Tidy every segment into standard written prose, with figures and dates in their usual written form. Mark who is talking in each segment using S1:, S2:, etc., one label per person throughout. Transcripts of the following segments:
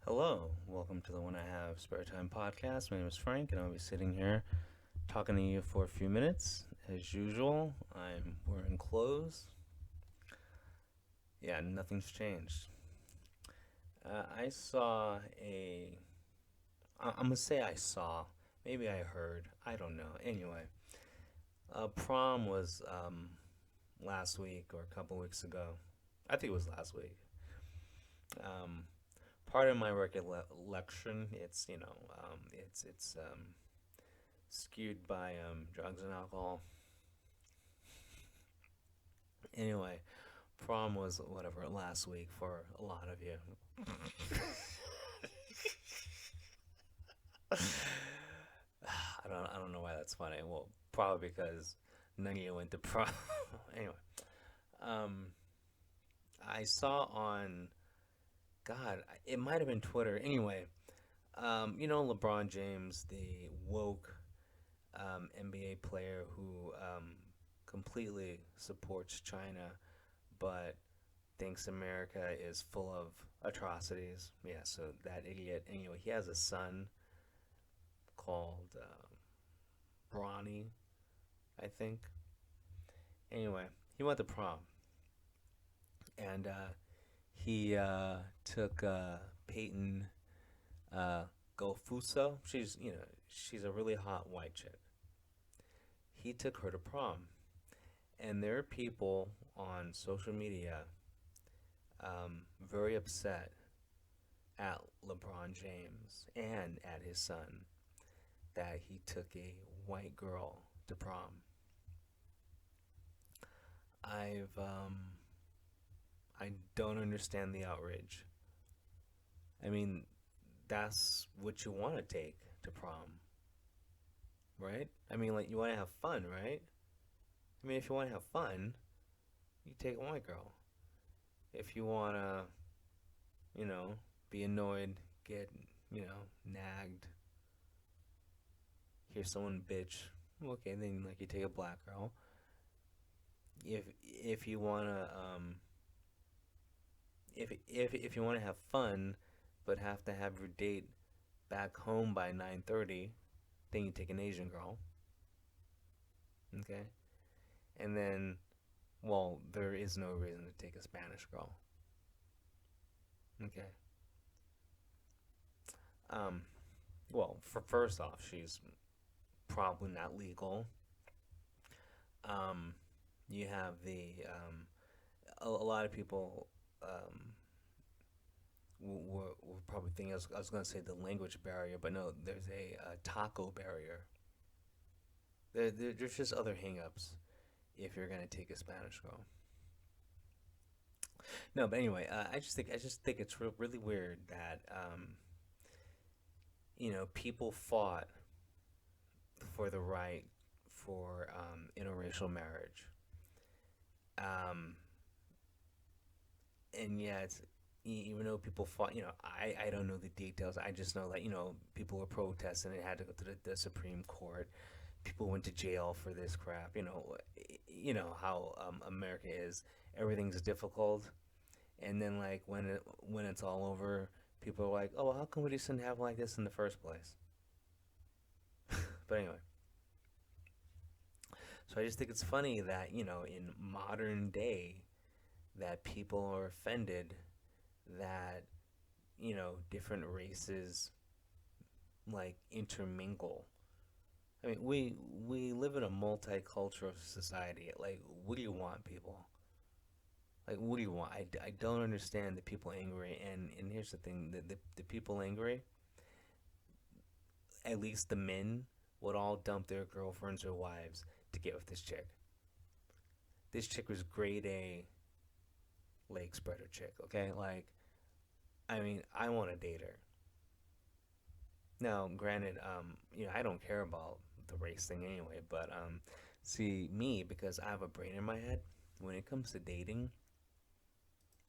S1: Hello, welcome to the When I Have Spare Time podcast. My name is Frank, and I'll be sitting here talking to you for a few minutes. As usual, I'm wearing clothes. Yeah, nothing's changed. I saw a. I'm gonna say I saw. Maybe I heard. I don't know. Anyway, prom was last week or a couple weeks ago. I think it was last week. Um, Part of my recollection, it's skewed by drugs and alcohol. Anyway, prom was whatever last week for a lot of you. I don't know why that's funny. Well, probably because none of you went to prom. Anyway, um, I saw on God, it might have been Twitter. Anyway, LeBron James, the woke NBA player who completely supports China, but thinks America is full of atrocities. Yeah, so that idiot. Anyway, he has a son called Bronny, I think. Anyway, he went to prom, and he took Peyton uh, Gofuso. She's a really hot white chick. He took her to prom, and there are people on social media very upset at LeBron James and at his son that he took a white girl to prom. I've I don't understand the outrage. I mean, that's what you want to take to prom, right? I mean, like you want to have fun, right? I mean, if you want to have fun, you take a white girl. If you want to, you know, be annoyed, get, nagged, hear someone bitch, okay, then like you take a black girl. If you wanna if you wanna have fun, but have to have your date back home by 9:30, then you take an Asian girl. Okay, and then well, there is no reason to take a Spanish girl. Okay. Um. Well, for first off, she's probably not legal. Um. You have a lot of people will probably think I was going to say the language barrier, but no, there's a taco barrier. There's just other hangups if you're going to take a Spanish girl. No, but anyway, I just think it's really weird that people fought for the right for interracial marriage, um, and yet even though people fought, I don't know the details. I just know that people were protesting. It had to go to the Supreme Court. People went to jail for this crap. You know how America is. Everything's difficult, and then like when it's all over, people are like, "Oh, how come we just didn't have like this in the first place?" But anyway, so I just think it's funny that in modern day, that people are offended that different races like intermingle. I mean, we live in a multicultural society. Like, what do you want, people? Like, what do you want? I don't understand the people angry. And here's the thing: the people angry, at least the men, would all dump their girlfriends or wives to get with this chick. This chick was grade A leg spreader chick. Okay, like, I mean, I want to date her. Now, granted, I don't care about the race thing anyway, but see, me, because I have a brain in my head, when it comes to dating,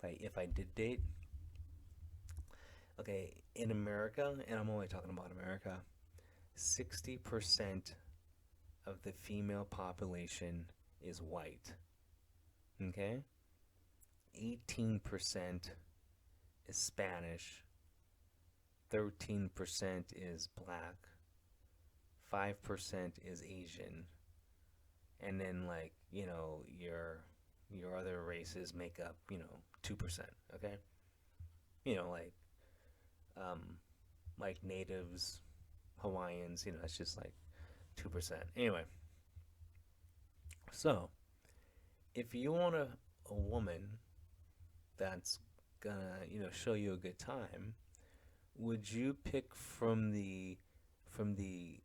S1: like if I did date, okay, in America, and I'm only talking about America, 60% of the female population is white, okay? 18% is Spanish, 13% is black, 5% is Asian, and then like, your other races make up, 2%, okay? You know, um like natives, Hawaiians, it's just like 2%. Anyway, so if you want a woman that's gonna, show you a good time, would you pick from the from the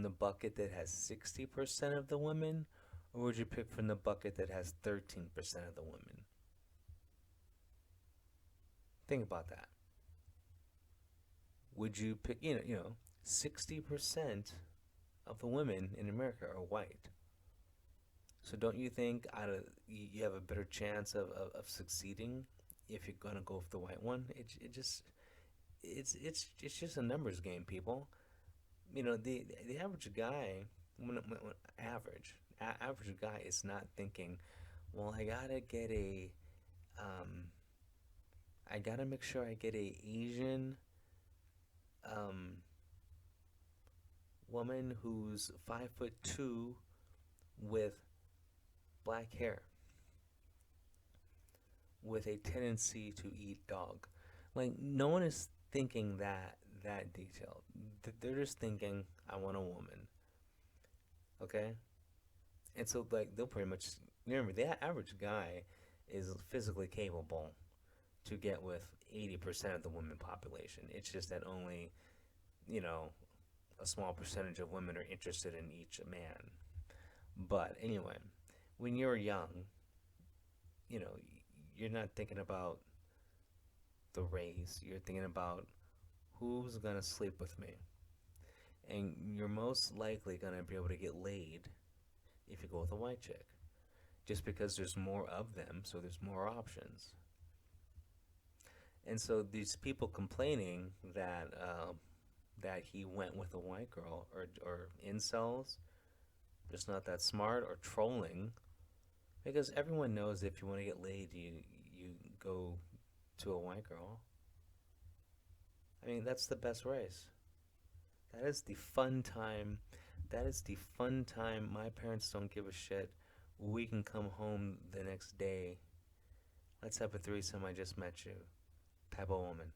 S1: bucket that has 60% of the women, or would you pick from the bucket that has 13% of the women? Think about that. Would you pick, 60% of the women in America are white. So don't you think you have a better chance of succeeding if you're gonna go with the white one? It's just a numbers game, people. The average guy, when average guy is not thinking, well, um, I gotta make sure I get a Asian um woman who's 5'2" with black hair, with a tendency to eat dog. Like, no one is thinking that detailed. They're just thinking, I want a woman. Okay? And so, like, they'll pretty much remember the average guy is physically capable to get with 80% of the women population. It's just that only, you know, a small percentage of women are interested in each man. But anyway, when you're young, you know, you're not thinking about the race. You're thinking about who's gonna sleep with me. And you're most likely gonna be able to get laid if you go with a white chick. Just because there's more of them, so there's more options. And so these people complaining that he went with a white girl, or incels, just not that smart, or trolling, because everyone knows if you want to get laid, you go to a white girl. I mean, that's the best race. That is the fun time. That is the fun time. My parents don't give a shit. We can come home the next day. Let's have a threesome. I just met you. Type of woman.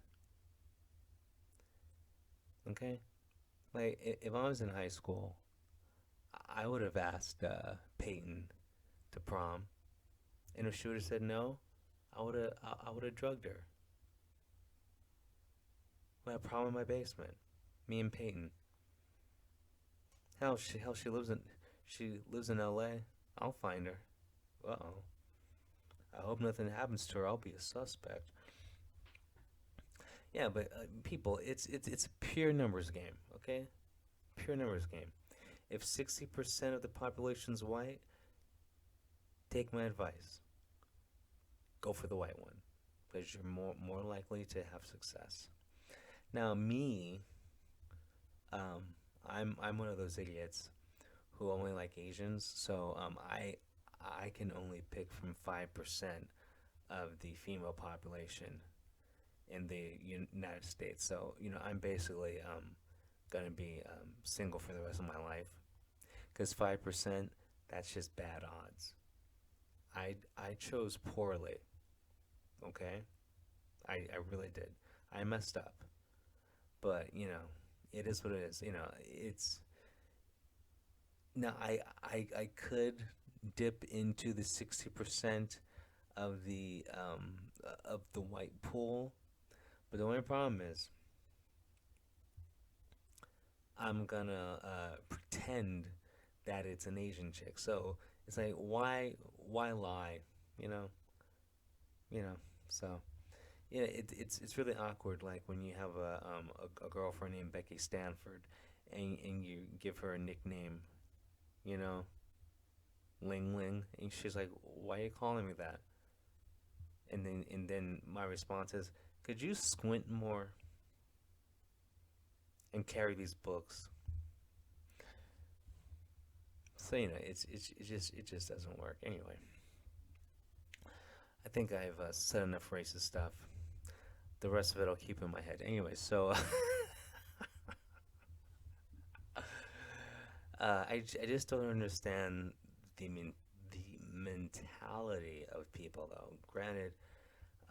S1: Okay? Like, if I was in high school, I would have asked Peyton to prom. And if she would have said no, I would have drugged her. We had a prom in my basement. Me and Peyton. Hell, she lives in L.A. I'll find her. Uh oh. I hope nothing happens to her. I'll be a suspect. Yeah, but people, it's a pure numbers game. Okay, pure numbers game. If 60% of the population's white, take my advice. Go for the white one, because you're more likely to have success. Now, me, um, I'm one of those idiots who only like Asians, so I can only pick from 5% of the female population in the United States. So I'm basically gonna be single for the rest of my life, because 5%, that's just bad odds. I chose poorly. Okay, I really did. I messed up, but it is what it is. It's now I could dip into the 60% of the white pool, but the only problem is I'm gonna pretend that it's an Asian chick. So it's like, why lie? You know, you know. So yeah, it's really awkward. Like when you have a girlfriend named Becky Stanford, and you give her a nickname, you know, Ling Ling, and she's like, "Why are you calling me that?" And then my response is, "Could you squint more and carry these books?" So it just doesn't work. Anyway, I think I've said enough racist stuff. The rest of it I'll keep in my head. Anyway, so I just don't understand the men- the mentality of people though. Granted,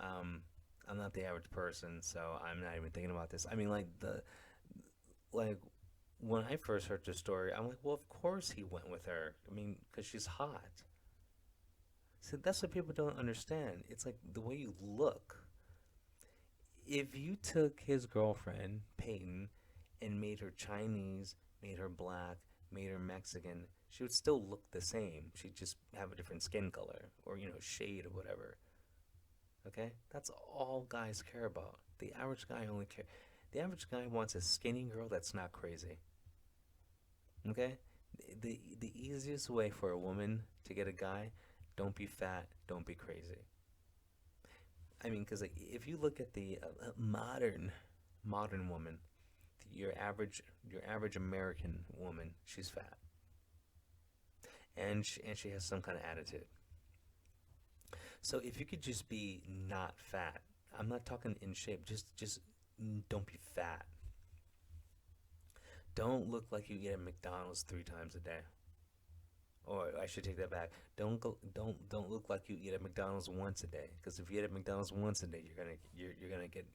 S1: um, I'm not the average person, so I'm not even thinking about this. I mean, like when I first heard the story, I'm like, well, of course he went with her. I mean, because she's hot. So that's what people don't understand. It's like the way you look. If you took his girlfriend, Peyton, and made her Chinese, made her black, made her Mexican, she would still look the same. She'd just have a different skin color or, shade or whatever. Okay? That's all guys care about. The average guy wants a skinny girl that's not crazy. Okay? The easiest way for a woman to get a guy, don't be fat, don't be crazy. I mean, because like, if you look at the modern woman, your average American woman, she's fat, and she has some kind of attitude. So if you could just be not fat, I'm not talking in shape, just don't be fat. Don't look like you eat at McDonald's 3 times a day. Or I should take that back. Don't look like you eat at McDonald's once a day. Because if you eat at McDonald's once a day, you're gonna get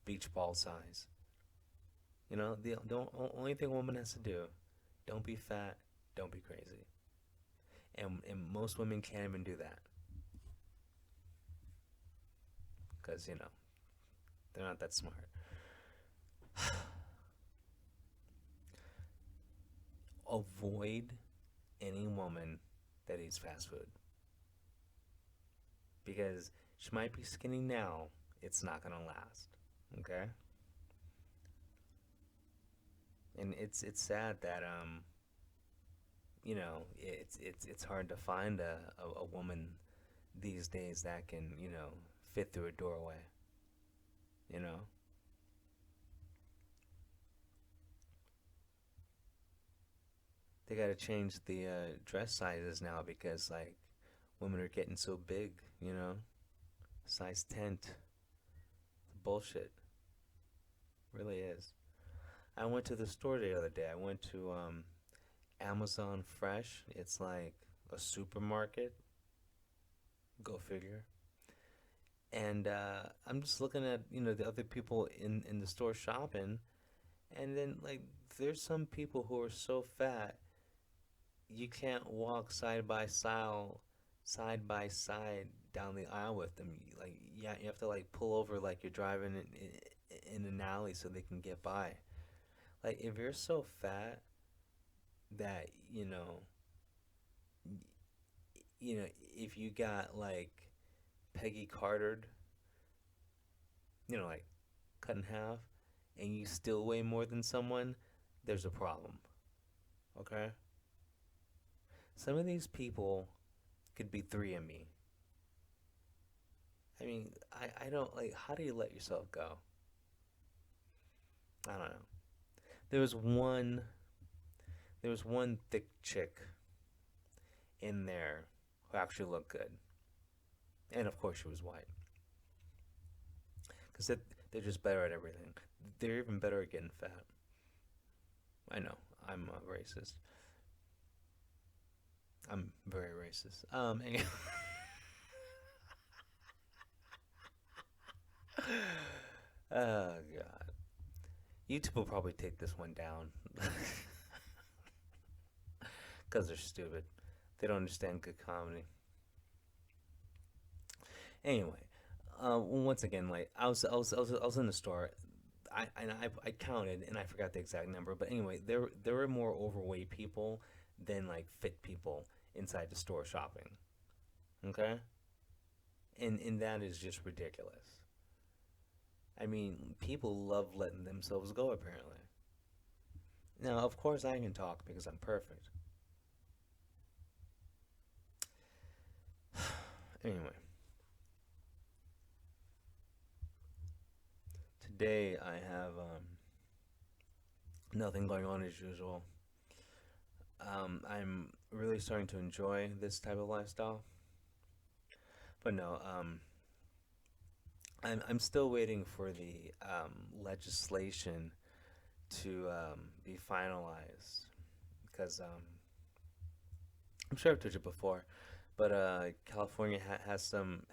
S1: beach ball size. The only thing a woman has to do, don't be fat, don't be crazy, and most women can't even do that because they're not that smart. Avoid any woman that eats fast food because she might be skinny now, it's not gonna last. Okay, and it's sad that it's hard to find a woman these days that can fit through a doorway. You know, they got to change the dress sizes now because like women are getting so big. Size 10, bullshit, really is. I went to the store the other day. I went to Amazon Fresh. It's like a supermarket. Go figure. And I'm just looking at the other people in the store shopping, and then like there's some people who are so fat you can't walk side by side down the aisle with them. Like, yeah, you have to like pull over like you're driving in an alley so they can get by. Like, if you're so fat that if you got like Peggy Cartered, like cut in half, and you still weigh more than someone, there's a problem. Okay. Some of these people could be three of me. I mean, I don't like. How do you let yourself go? I don't know. There was one. There was one thick chick in there who actually looked good, and of course she was white. Because they're just better at everything. They're even better at getting fat. I know. I'm a racist. I'm very racist. Anyway. Oh God. YouTube will probably take this one down because they're stupid. They don't understand good comedy. Anyway, once again, like I was in the store. I counted and I forgot the exact number, but anyway, there were more overweight people than like fit people inside the store shopping. Okay, and that is just ridiculous. I mean, people love letting themselves go apparently. Now, of course, I can talk because I'm perfect. Anyway, today I have nothing going on as usual. I'm really starting to enjoy this type of lifestyle. But no, I'm still waiting for the legislation to be finalized because I'm sure I've told you before, but California has some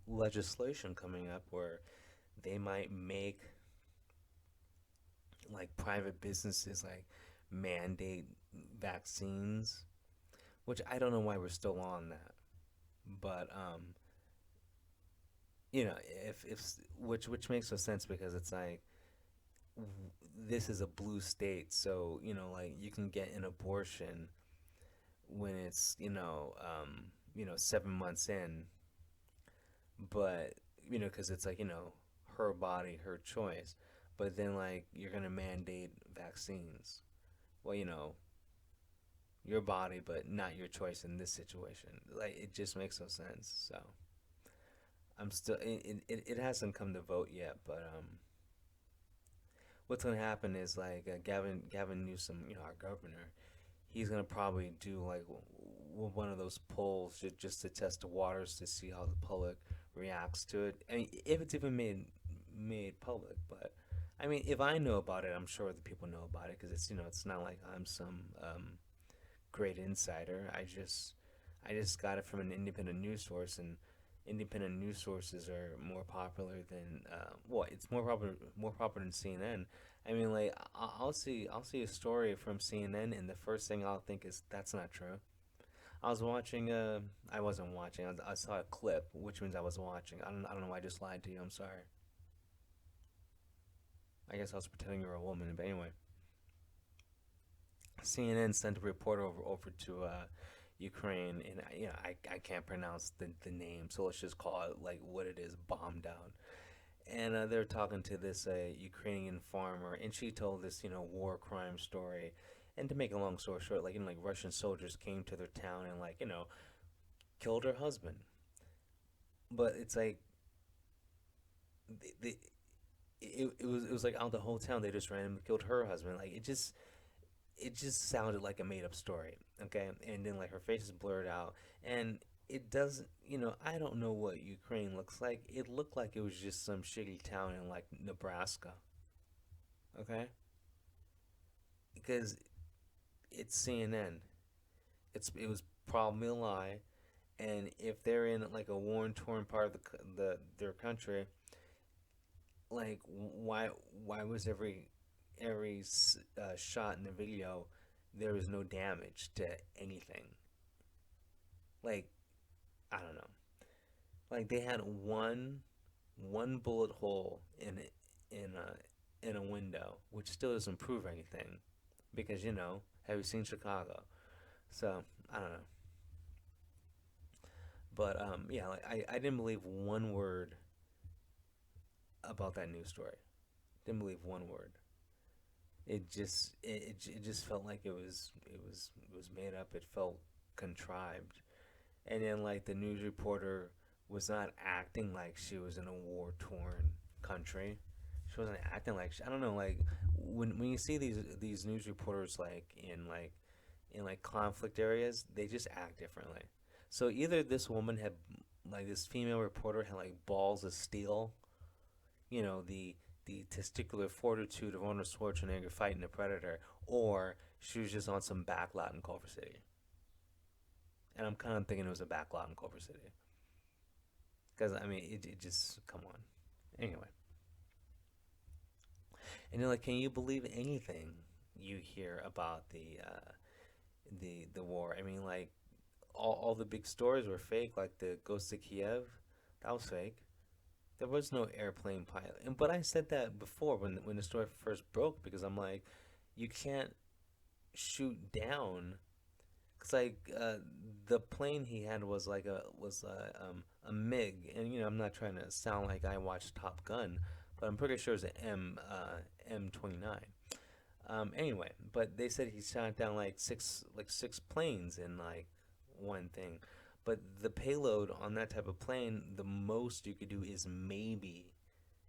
S1: legislation coming up where they might make like private businesses like mandate vaccines, which I don't know why we're still on that, but you know, if which makes no sense because it's like this is a blue state, so you know, like you can get an abortion when it's 7 months in, but because it's like her body, her choice, but then like you're gonna mandate vaccines. Well, your body, but not your choice in this situation. Like it just makes no sense. So I'm still it hasn't come to vote yet, but what's gonna happen is like Gavin Newsom, our governor, he's gonna probably do like one of those polls just to test the waters to see how the public reacts to it. I mean, if it's even made public, but I mean, if I know about it, I'm sure the people know about it because it's not like I'm some great insider. I just got it from an independent news source, and independent news sources are more popular than it's more popular than CNN. I mean, like I'll see a story from CNN, and the first thing I'll think is that's not true. I was watching. I wasn't watching. I saw a clip, which means I was watching. I don't know why I just lied to you. I'm sorry. I guess I was pretending you were a woman, but anyway, CNN sent a reporter over to Ukraine, and I can't pronounce the name, so let's just call it like what it is, bomb down. And they're talking to this Ukrainian farmer, and she told this war crime story. And to make a long story short, like like Russian soldiers came to their town and like killed her husband. But it's like they it was like out the whole town they just randomly killed her husband. Like it just sounded like a made up story, okay? And then like her face is blurred out, and it doesn't. I don't know what Ukraine looks like. It looked like it was just some shitty town in like Nebraska, okay? Because it's CNN. It was probably a lie, and if they're in like a war torn part of their country, like why was every shot in the video there was no damage to anything? Like I don't know. Like they had one bullet hole in a window, which still doesn't prove anything because have you seen Chicago? So I don't know. But yeah, like I didn't believe one word about that news story. Didn't believe one word. It just felt like it was made up. It felt contrived. And then like the news reporter was not acting like she was in a war torn country. She wasn't acting like I don't know, like when you see these news reporters like in conflict areas, they just act differently. So either this woman had like this female reporter had like balls of steel, the testicular fortitude of Arnold Schwarzenegger fighting a predator, or she was just on some backlot in Culver City. And I'm kind of thinking it was a backlot in Culver City. Because, I mean, it just, come on. Anyway. And you're like, can you believe anything you hear about the war? I mean, like, all the big stories were fake, like the Ghost of Kiev. That was fake. There was no airplane pilot. But I said that before when the story first broke because I'm like, you can't shoot down because the plane he had was like a MiG, and I'm not trying to sound like I watched Top Gun, but I'm pretty sure it's an M29. Anyway, but they said he shot down like six planes in like one thing, but the payload on that type of plane, the most you could do is maybe,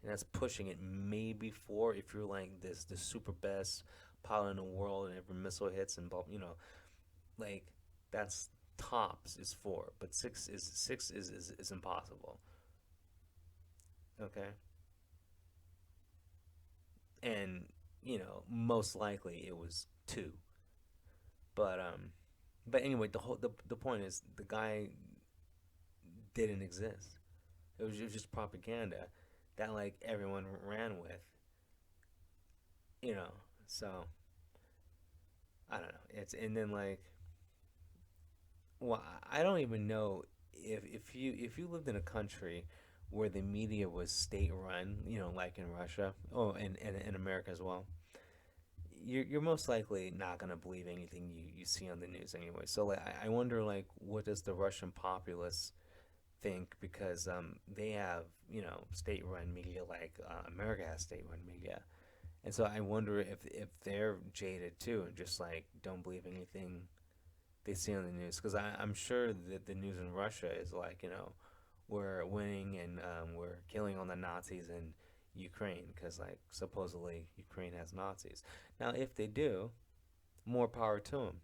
S1: and that's pushing it, maybe four if you're like this the super best pilot in the world and every missile hits and like that's tops is four, but six is impossible. Okay, and most likely it was two. But anyway, the point is the guy didn't exist. It was just propaganda that like everyone ran with, you know. So I don't know. It's and then like, well, I don't even know if you lived in a country where the media was state run, like in Russia, oh, and in America as well. You're most likely not gonna believe anything you see on the news anyway. So like, I wonder like, what does the Russian populace think, because they have state-run media like America has state-run media, and so I wonder if they're jaded too and just like don't believe anything they see on the news, because I'm sure that the news in Russia is like, we're winning and we're killing on the Nazis in Ukraine, because like supposedly Ukraine has Nazis. Now if they do, more power to them.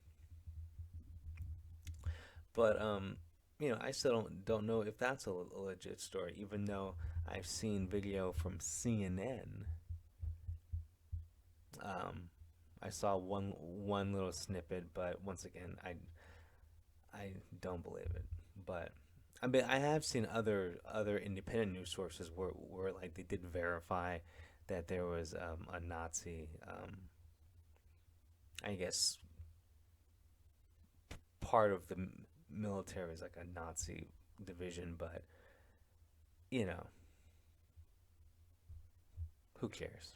S1: But I still don't know if that's a legit story, even though I've seen video from CNN. Um, I saw one little snippet, but once again, I don't believe it. But I mean, I have seen other independent news sources where like they did verify that there was a Nazi, I guess part of the military is like a Nazi division, but you know, who cares?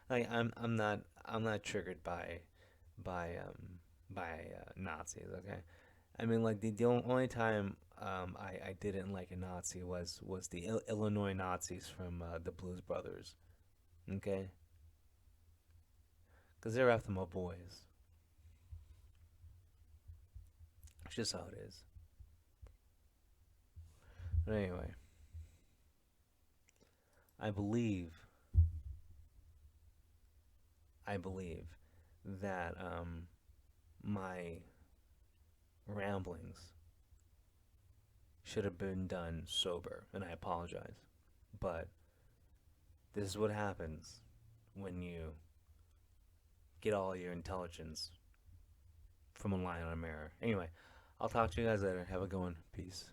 S1: Like I'm not triggered by Nazis. Okay, I mean like the only time I didn't like a Nazi was the Illinois Nazis from the Blues Brothers. Okay, because they're after my boys. It's just how it is. But anyway, I believe I believe that my ramblings should have been done sober, and I apologize. But this is what happens when you get all your intelligence from a line on a mirror. Anyway, I'll talk to you guys later. Have a good one. Peace.